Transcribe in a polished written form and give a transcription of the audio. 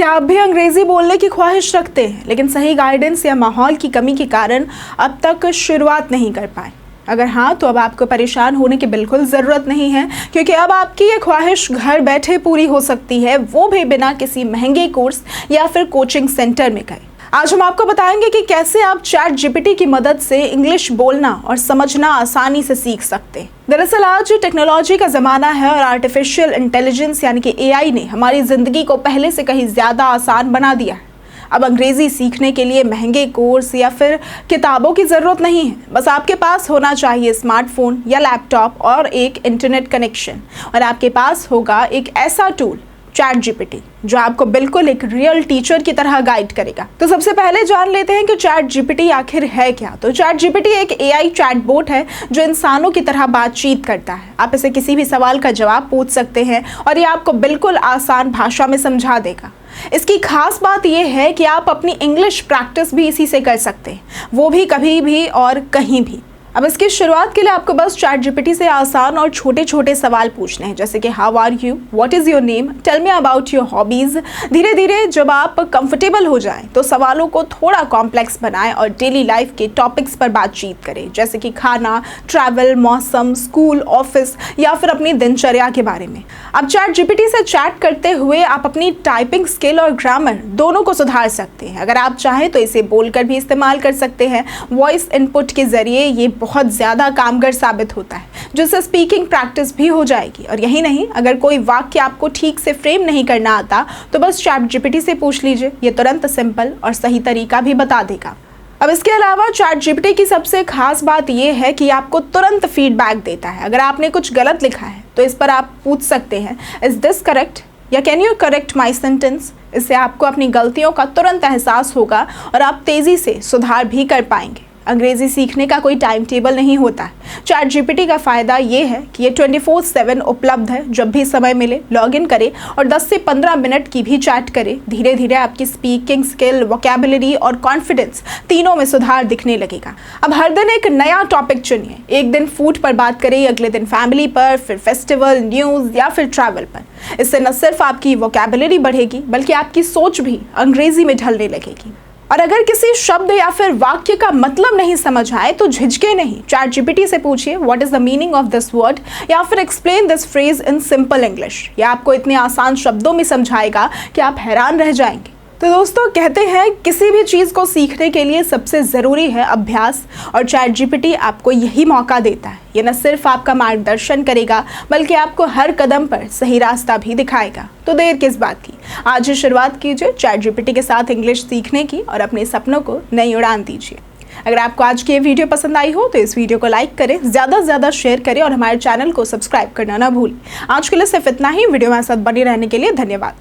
क्या आप भी अंग्रेजी बोलने की ख्वाहिश रखते हैं लेकिन सही गाइडेंस या माहौल की कमी के कारण अब तक शुरुआत नहीं कर पाए? अगर हाँ, तो अब आपको परेशान होने की बिल्कुल ज़रूरत नहीं है, क्योंकि अब आपकी ये ख्वाहिश घर बैठे पूरी हो सकती है, वो भी बिना किसी महंगे कोर्स या फिर कोचिंग सेंटर में गए। आज हम आपको बताएंगे कि कैसे आप चैट जीपीटी की मदद से इंग्लिश बोलना और समझना आसानी से सीख सकते हैं। दरअसल आज टेक्नोलॉजी का ज़माना है और आर्टिफिशियल इंटेलिजेंस यानी कि एआई ने हमारी ज़िंदगी को पहले से कहीं ज़्यादा आसान बना दिया है। अब अंग्रेज़ी सीखने के लिए महंगे कोर्स या फिर किताबों की ज़रूरत नहीं है। बस आपके पास होना चाहिए स्मार्टफोन या लैपटॉप और एक इंटरनेट कनेक्शन, और आपके पास होगा एक ऐसा टूल चैट जीपीटी जो आपको बिल्कुल एक रियल टीचर की तरह गाइड करेगा। तो सबसे पहले जान लेते हैं कि चैट जीपीटी आखिर है क्या। तो चैट जीपीटी एक एआई चैटबॉट है जो इंसानों की तरह बातचीत करता है। आप इसे किसी भी सवाल का जवाब पूछ सकते हैं और ये आपको बिल्कुल आसान भाषा में समझा देगा। इसकी खास बात यह है कि आप अपनी इंग्लिश प्रैक्टिस भी इसी से कर सकते हैं, वो भी कभी भी और कहीं भी। अब इसकी शुरुआत के लिए आपको बस चैट जीपीटी से आसान और छोटे छोटे सवाल पूछने हैं, जैसे कि how are you, what is your name, tell me about your hobbies. धीरे धीरे जब आप कंफर्टेबल हो जाएं तो सवालों को थोड़ा कॉम्प्लेक्स बनाएं और डेली लाइफ के टॉपिक्स पर बातचीत करें, जैसे कि खाना, ट्रैवल, मौसम, स्कूल, ऑफिस या फिर अपनी दिनचर्या के बारे में। अब चैट जीपीटी से चैट करते हुए आप अपनी टाइपिंग स्किल और ग्रामर दोनों को सुधार सकते हैं। अगर आप चाहें तो इसे बोलकर भी इस्तेमाल कर सकते हैं। वॉइस इनपुट के ज़रिए ये बहुत ज़्यादा कामगर साबित होता है, जिससे स्पीकिंग प्रैक्टिस भी हो जाएगी। और यही नहीं, अगर कोई वाक्य आपको ठीक से फ्रेम नहीं करना आता तो बस चैट जीपीटी से पूछ लीजिए, ये तुरंत सिंपल और सही तरीका भी बता देगा। अब इसके अलावा चैट जीपीटी की सबसे खास बात यह है कि आपको तुरंत फीडबैक देता है। अगर आपने कुछ गलत लिखा है तो इस पर आप पूछ सकते हैं इज दिस करेक्ट या can you correct my sentence. इससे आपको अपनी गलतियों का तुरंत एहसास होगा और आप तेज़ी से सुधार भी कर पाएंगे। अंग्रेज़ी सीखने का कोई टाइम टेबल नहीं होता है। चैट जीपीटी का फ़ायदा ये है कि ये 24/7 उपलब्ध है। जब भी समय मिले लॉगिन करें और 10 से 15 मिनट की भी चैट करें। धीरे धीरे आपकी स्पीकिंग स्किल, वोकैबुलरी और कॉन्फिडेंस तीनों में सुधार दिखने लगेगा। अब हर दिन एक नया टॉपिक चुनिए। एक दिन फूड पर बात करें, अगले दिन फैमिली पर, फिर फेस्टिवल, न्यूज़ या फिर ट्रैवल पर। इससे न सिर्फ आपकी वोकैबुलरी बढ़ेगी बल्कि आपकी सोच भी अंग्रेज़ी में ढलने लगेगी। और अगर किसी शब्द या फिर वाक्य का मतलब नहीं समझ आए तो झिझके नहीं, चैट जीपीटी से पूछिए what is the meaning of this word या फिर explain this phrase in simple English. यह आपको इतने आसान शब्दों में समझाएगा कि आप हैरान रह जाएंगे। तो दोस्तों, कहते हैं किसी भी चीज़ को सीखने के लिए सबसे ज़रूरी है अभ्यास, और चैट जीपीटी आपको यही मौका देता है। ये न सिर्फ आपका मार्गदर्शन करेगा बल्कि आपको हर कदम पर सही रास्ता भी दिखाएगा। तो देर किस बात की, आज ही शुरुआत कीजिए चैट जीपीटी के साथ इंग्लिश सीखने की और अपने सपनों को नई उड़ान दीजिए। अगर आपको आज की ये वीडियो पसंद आई हो तो इस वीडियो को लाइक करें, ज़्यादा से ज़्यादा शेयर करें और हमारे चैनल को सब्सक्राइब करना ना भूलें। आज के लिए सिर्फ इतना ही। वीडियो में साथ बने रहने के लिए धन्यवाद।